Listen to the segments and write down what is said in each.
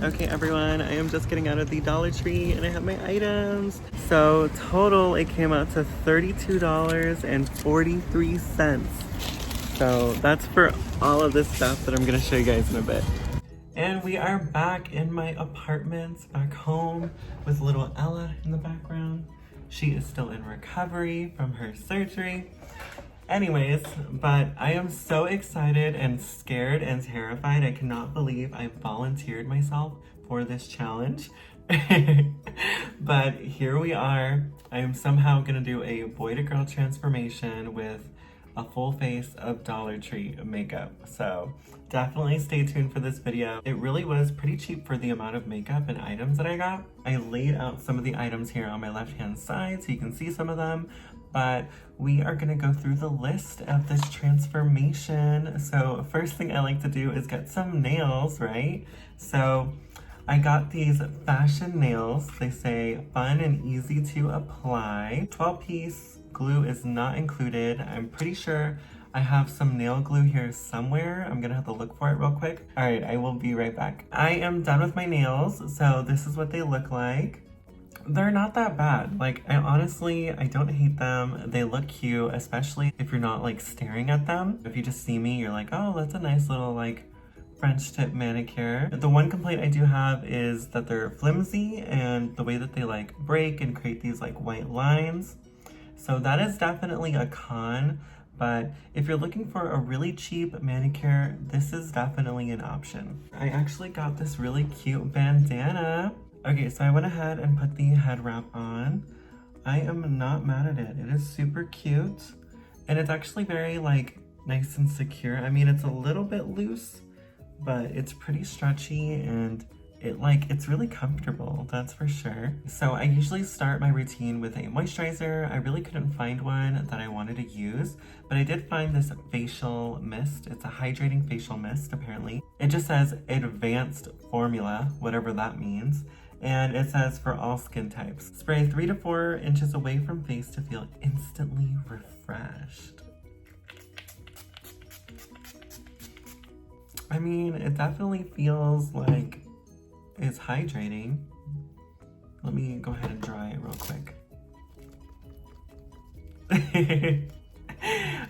Okay everyone, I am just getting out of the Dollar Tree and I have my items. So total it came out to $32.43. So that's for all of this stuff that I'm gonna show you guys in a bit. And we are back in my apartment, back home with little Ella in the background. She is still in recovery from her surgery. Anyways, but I am so excited and scared and terrified. I cannot believe I volunteered myself for this challenge. But here we are. I am somehow gonna do a boy to girl transformation with a full face of Dollar Tree makeup. So definitely stay tuned for this video. It really was pretty cheap for the amount of makeup and items that I got. I laid out some of the items here on my left hand side so you can see some of them, but we are gonna go through the list of this transformation. So first thing I like to do is get some nails, right? So I got these fashion nails. They say fun and easy to apply. 12-piece glue is not included. I'm pretty sure I have some nail glue here somewhere. I'm gonna have to look for it real quick. All right, I will be right back. I am done with my nails, so this is what they look like. They're not that bad. Like, I don't hate them. They look cute, especially if you're not like staring at them. If you just see me, you're like, oh, that's a nice little like French tip manicure. The one complaint I do have is that they're flimsy and the way that they like break and create these like white lines. So that is definitely a con, but if you're looking for a really cheap manicure, this is definitely an option. I actually got this really cute bandana. Okay, so I went ahead and put the head wrap on. I am not mad at it. It is super cute and it's actually very like nice and secure. I mean, it's a little bit loose, but it's pretty stretchy and it's really comfortable, that's for sure. So I usually start my routine with a moisturizer. I really couldn't find one that I wanted to use, but I did find this facial mist. It's a hydrating facial mist, apparently. It just says advanced formula, whatever that means. And it says for all skin types. Spray 3 to 4 inches away from face to feel instantly refreshed. I mean, it definitely feels like it's hydrating. Let me go ahead and dry it real quick.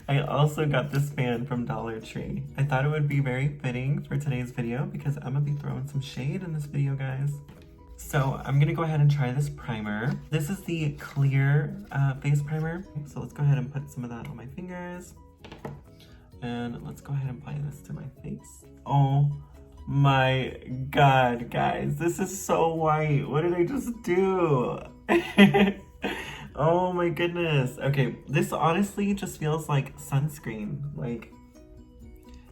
I also got this fan from Dollar Tree. I thought it would be very fitting for today's video because I'm gonna be throwing some shade in this video, guys. So I'm gonna go ahead and try this primer. This is the clear face primer. So let's go ahead and put some of that on my fingers. And let's go ahead and apply this to my face. Oh my God, guys, this is so white. What did I just do? Oh my goodness. Okay, this honestly just feels like sunscreen. Like,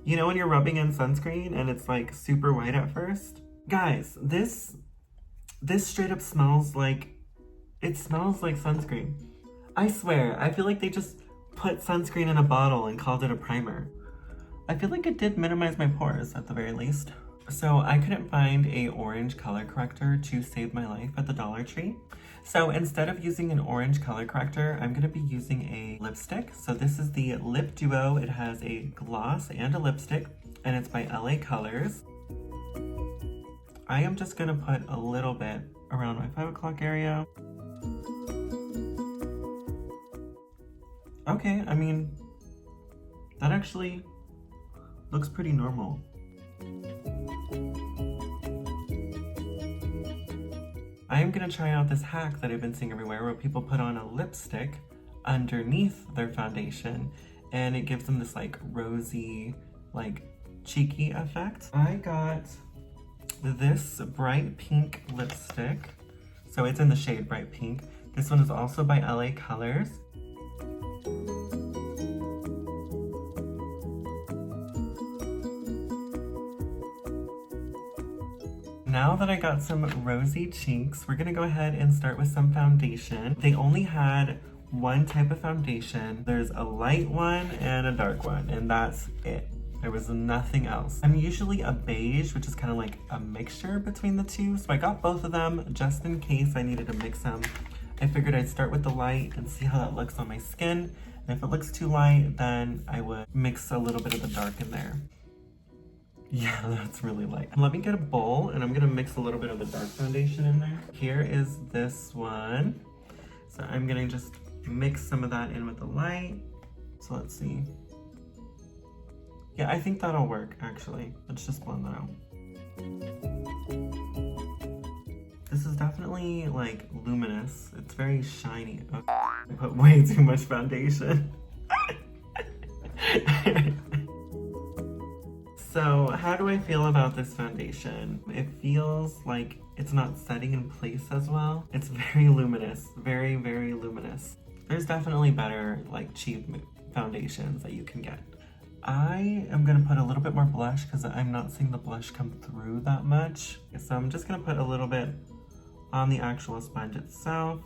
you know when you're rubbing in sunscreen and it's like super white at first? Guys, this straight up smells like, it smells like sunscreen. I swear, I feel like they just put sunscreen in a bottle and called it a primer. I feel like it did minimize my pores at the very least. So I couldn't find a orange color corrector to save my life at the Dollar Tree. So instead of using an orange color corrector, I'm gonna be using a lipstick. So this is the Lip Duo. It has a gloss and a lipstick, and it's by LA Colors. I am just gonna put a little bit around my 5 o'clock area. Okay, I mean, that actually looks pretty normal. I am gonna try out this hack that I've been seeing everywhere where people put on a lipstick underneath their foundation and it gives them this like rosy, like cheeky effect. I got this bright pink lipstick. So it's in the shade Bright Pink. This one is also by LA Colors. Now that I got some rosy cheeks, we're gonna go ahead and start with some foundation. They only had one type of foundation. There's a light one and a dark one, and that's it. There was nothing else. I'm usually a beige, which is kind of like a mixture between the two, so I got both of them just in case I needed to mix them. I figured I'd start with the light and see how that looks on my skin, and if it looks too light, then I would mix a little bit of the dark in there. Yeah, that's really light. Let me get a bowl and I'm gonna mix a little bit of the dark foundation in there. Here is this one. So I'm gonna just mix some of that in with the light. So let's see. Yeah, I think that'll work actually. Let's just blend that out. This is definitely like luminous. It's very shiny. Oh, I put way too much foundation. So how do I feel about this foundation? It feels like it's not setting in place as well. It's very luminous, very, very luminous. There's definitely better like cheap foundations that you can get. I am gonna put a little bit more blush because I'm not seeing the blush come through that much. So I'm just gonna put a little bit on the actual sponge itself,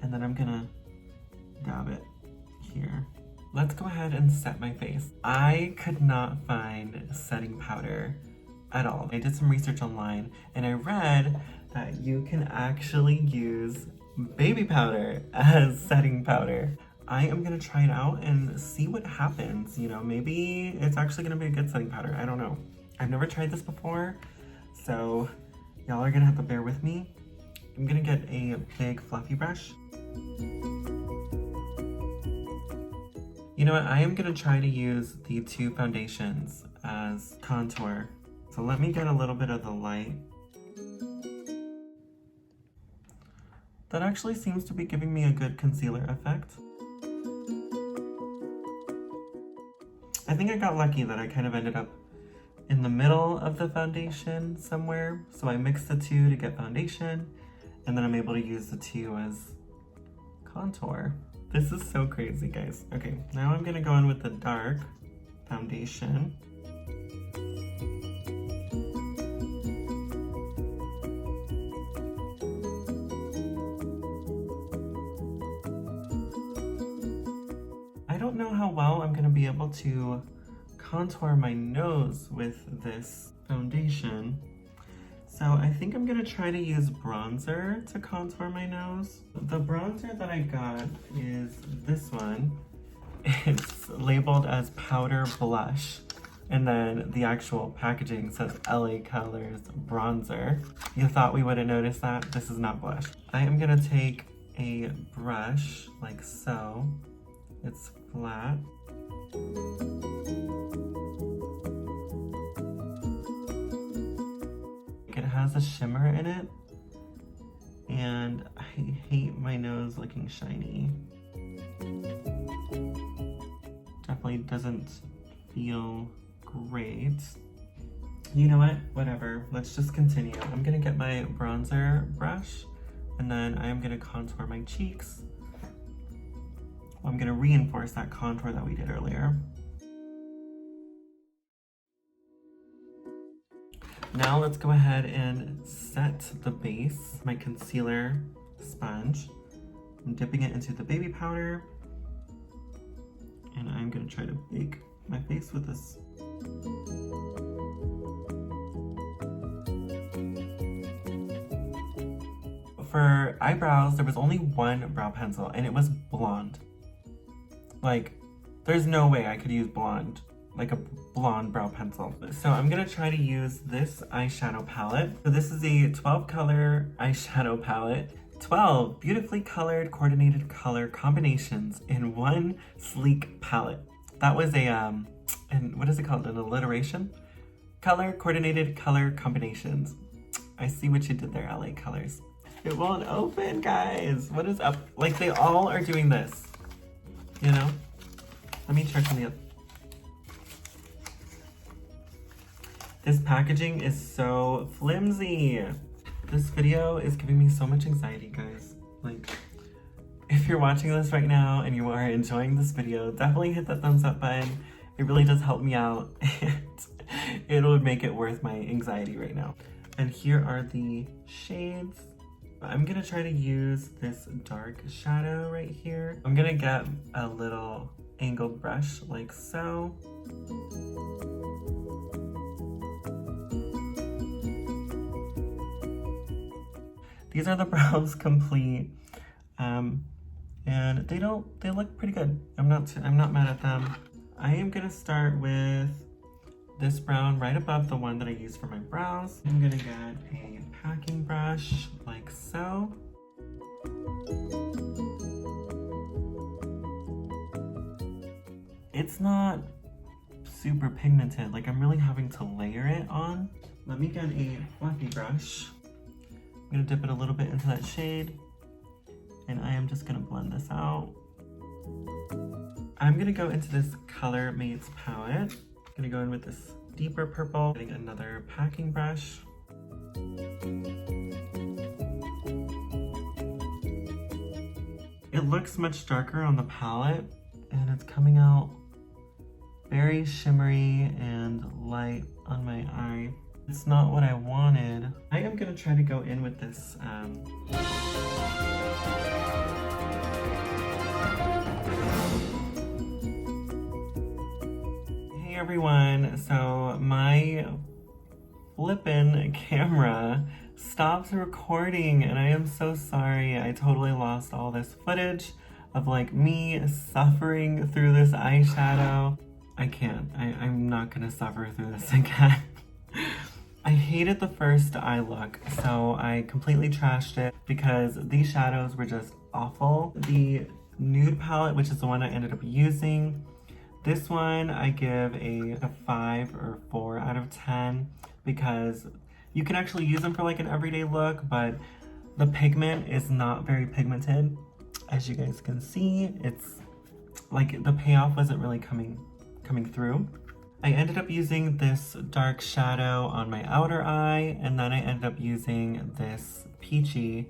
and then I'm gonna dab it here. Let's go ahead and set my face. I could not find setting powder at all. I did some research online and I read that you can actually use baby powder as setting powder. I am gonna try it out and see what happens. You know, maybe it's actually gonna be a good setting powder. I don't know. I've never tried this before, so y'all are gonna have to bear with me. I'm gonna get a big fluffy brush. You know what, I am gonna try to use the two foundations as contour. So let me get a little bit of the light. That actually seems to be giving me a good concealer effect. I think I got lucky that I kind of ended up in the middle of the foundation somewhere. So I mixed the two to get foundation, and then I'm able to use the two as contour. This is so crazy, guys. Okay, now I'm gonna go in with the dark foundation. I don't know how well I'm gonna be able to contour my nose with this foundation. So I think I'm gonna try to use bronzer to contour my nose. The bronzer that I got is this one. It's labeled as powder blush. And then the actual packaging says LA Colors bronzer. You thought we would have noticed that? This is not blush. I am gonna take a brush like so. It's flat. It has a shimmer in it, and I hate my nose looking shiny. Definitely doesn't feel great. You know what? Whatever. Let's just continue. I'm gonna get my bronzer brush, and then I am gonna contour my cheeks. I'm gonna reinforce that contour that we did earlier. Now let's go ahead and set the base, my concealer sponge. I'm dipping it into the baby powder, and I'm gonna try to bake my face with this. For eyebrows, there was only one brow pencil, and it was blonde. Like, there's no way I could use blonde, like a blonde brow pencil. So I'm gonna try to use this eyeshadow palette. So this is a 12 color eyeshadow palette. 12 beautifully colored, coordinated color combinations in one sleek palette. That was a, and what is it called, an alliteration? Color, coordinated color combinations. I see what you did there, LA Colors. It won't open, guys. What is up? Like, they all are doing this, you know? Let me try something else. This packaging is so flimsy. This video is giving me so much anxiety, guys. Like, if you're watching this right now and you are enjoying this video, definitely hit that thumbs up button. It really does help me out, and it would make it worth my anxiety right now. And here are the shades. I'm gonna try to use this dark shadow right here. I'm gonna get a little angled brush like so. These are the brows complete, and they look pretty good. I'm not mad at them. I am gonna start with this brown right above the one that I use for my brows. I'm gonna get a packing brush like so. It's not super pigmented, like I'm really having to layer it on. Let me get a fluffy brush. I'm gonna dip it a little bit into that shade, and I am just gonna blend this out. I'm gonna go into this Color Mates palette. I'm gonna go in with this deeper purple, getting another packing brush. It looks much darker on the palette, and it's coming out very shimmery and light on my eye. It's not what I wanted. I am gonna try to go in with this Hey everyone, so my flippin' camera stopped recording and I am so sorry. I totally lost all this footage of like me suffering through this eyeshadow. I can't. I'm not gonna suffer through this again. I hated the first eye look, so I completely trashed it because these shadows were just awful. The nude palette, which is the one I ended up using, this one I give a 5 or 4 out of 10 because you can actually use them for like an everyday look, but the pigment is not very pigmented. As you guys can see, it's like the payoff wasn't really coming through. I ended up using this dark shadow on my outer eye, and then I ended up using this peachy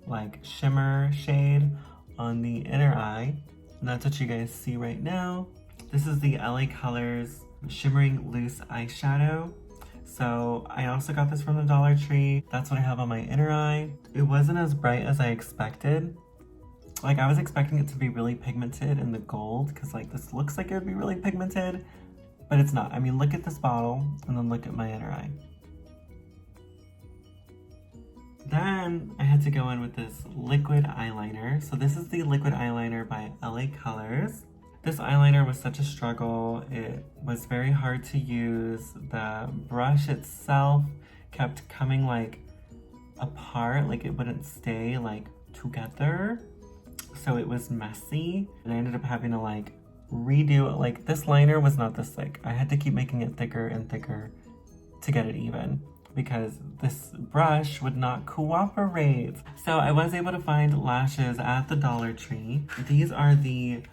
like shimmer shade on the inner eye. And that's what you guys see right now. This is the LA Colors Shimmering Loose Eyeshadow. So I also got this from the Dollar Tree. That's what I have on my inner eye. It wasn't as bright as I expected. Like I was expecting it to be really pigmented in the gold because like this looks like it would be really pigmented, but it's not. I mean, look at this bottle and then look at my inner eye. Then I had to go in with this liquid eyeliner. So this is the liquid eyeliner by LA Colors. This eyeliner was such a struggle. It was very hard to use. The brush itself kept coming like apart, like it wouldn't stay like together. So it was messy, and I ended up having to like redo it. Like this liner was not this thick. I had to keep making it thicker and thicker to get it even because this brush would not cooperate. So I was able to find lashes at the Dollar Tree. These are the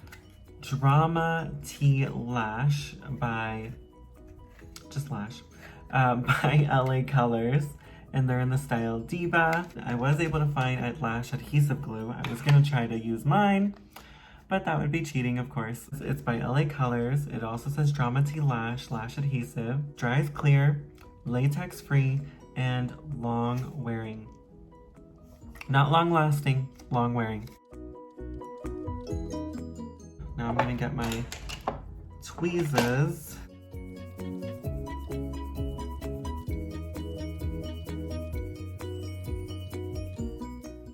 Drama Tea Lash by by LA Colors, and they're in the style Diva. I was able to find a lash adhesive glue. I was gonna try to use mine, but that would be cheating, of course. It's by LA Colors. It also says Drama Tea Lash adhesive, dries clear, latex free, and long wearing. Not long lasting, long wearing. Now I'm gonna get my tweezers.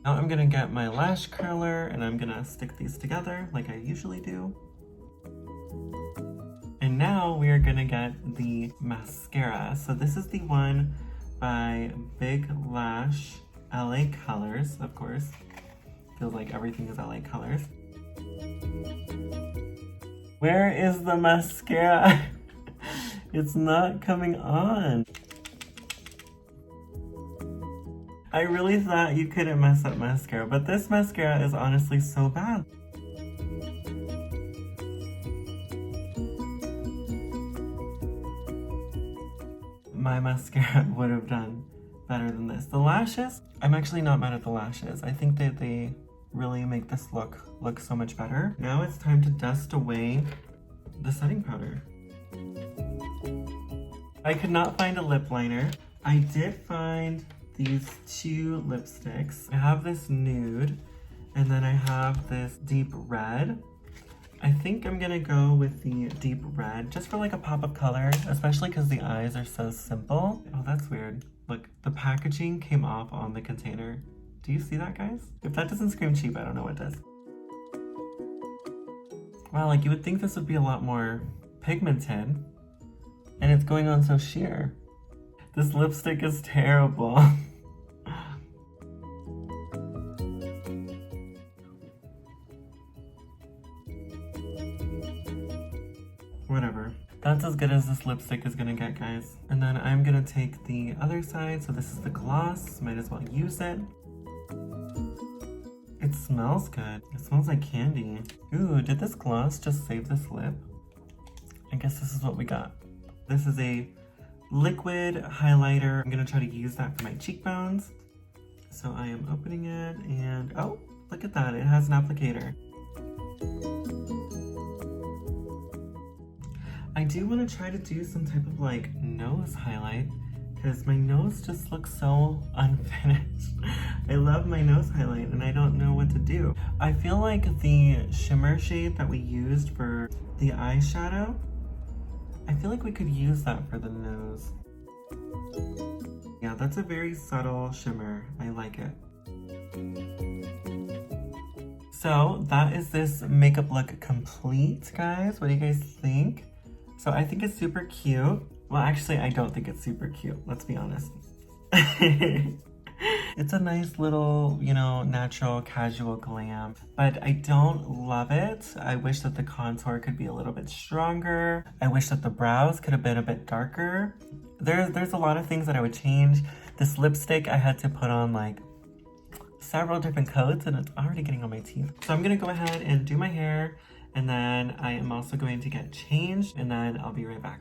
Now I'm gonna get my lash curler and I'm gonna stick these together like I usually do. And now we are gonna get the mascara. So this is the one by Big Lash LA Colors, of course. Feels like everything is LA Colors. Where is the mascara? It's not coming on. I really thought you couldn't mess up mascara, but this mascara is honestly so bad. My mascara would have done better than this. The lashes, I'm actually not mad at the lashes. I think that they really make this look so much better. Now it's time to dust away the setting powder. I could not find a lip liner. I did find these two lipsticks. I have this nude, and then I have this deep red. I think I'm gonna go with the deep red, just for like a pop of color, especially because the eyes are so simple. Oh, that's weird. Look, the packaging came off on the container. Do you see that, guys? If that doesn't scream cheap, I don't know what does. Wow, like you would think this would be a lot more pigmented. And it's going on so sheer. This lipstick is terrible. Whatever. That's as good as this lipstick is gonna get, guys. And then I'm gonna take the other side. So this is the gloss. Might as well use it. It smells good. It smells like candy. Ooh, did this gloss just save this lip? I guess this is what we got. This is a liquid highlighter. I'm gonna try to use that for my cheekbones. So I am opening it and, oh, look at that. It has an applicator. I do want to try to do some type of like nose highlight because my nose just looks so unfinished. I love my nose highlight and I don't know what to do. I feel like the shimmer shade that we used for the eyeshadow, I feel like we could use that for the nose. Yeah, that's a very subtle shimmer. I like it. So that is this makeup look complete, guys. What do you guys think? So I think it's super cute. Well, actually, I don't think it's super cute. Let's be honest. It's a nice little, you know, natural, casual glam, but I don't love it. I wish that the contour could be a little bit stronger. I wish that the brows could have been a bit darker. There's a lot of things that I would change. This lipstick, I had to put on like several different coats and it's already getting on my teeth. So I'm gonna go ahead and do my hair. And then I am also going to get changed and then I'll be right back.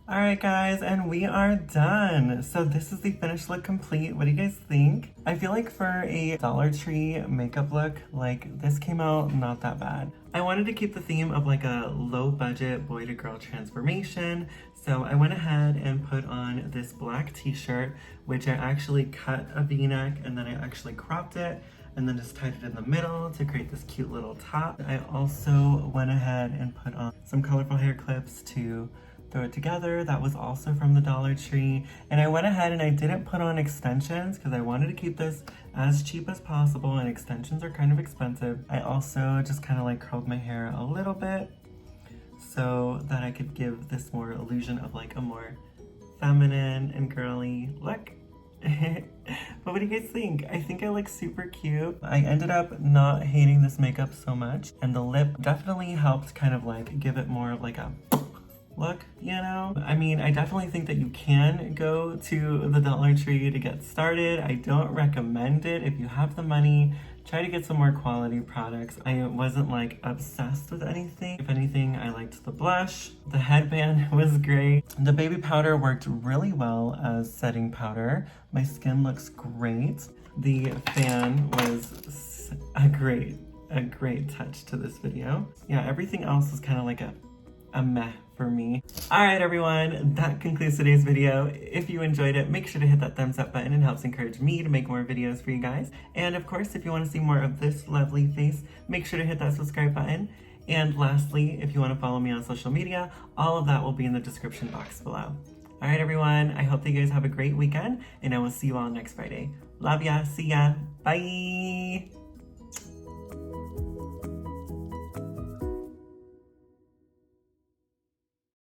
All right, guys, and we are done. So this is the finished look complete. What do you guys think? I feel like for a Dollar Tree makeup look, like this came out not that bad. I wanted to keep the theme of like a low budget boy to girl transformation. So I went ahead and put on this black t-shirt, which I actually cut a v-neck and then I actually cropped it and then just tied it in the middle to create this cute little top. I also went ahead and put on some colorful hair clips to throw it together. That was also from the Dollar Tree. And I went ahead and I didn't put on extensions because I wanted to keep this as cheap as possible and extensions are kind of expensive. I also just kind of like curled my hair a little bit so that I could give this more illusion of like a more feminine and girly look. But what do you guys think? I think I look super cute. I ended up not hating this makeup so much and the lip definitely helped kind of like give it more of like a look, you know? I mean, I definitely think that you can go to the Dollar Tree to get started. I don't recommend it. If you have the money, try to get some more quality products. I wasn't like obsessed with anything. If anything, I liked the blush. The headband was great. The baby powder worked really well as setting powder. My skin looks great. The fan was a great touch to this video. Yeah, everything else was kind of like a meh for me. All right, everyone, that concludes today's video. If you enjoyed it, make sure to hit that thumbs up button. It helps encourage me to make more videos for you guys. And of course, if you want to see more of this lovely face, make sure to hit that subscribe button. And lastly, if you want to follow me on social media, all of that will be in the description box below. All right, everyone, I hope that you guys have a great weekend, and I will see you all next Friday. Love ya, see ya, bye!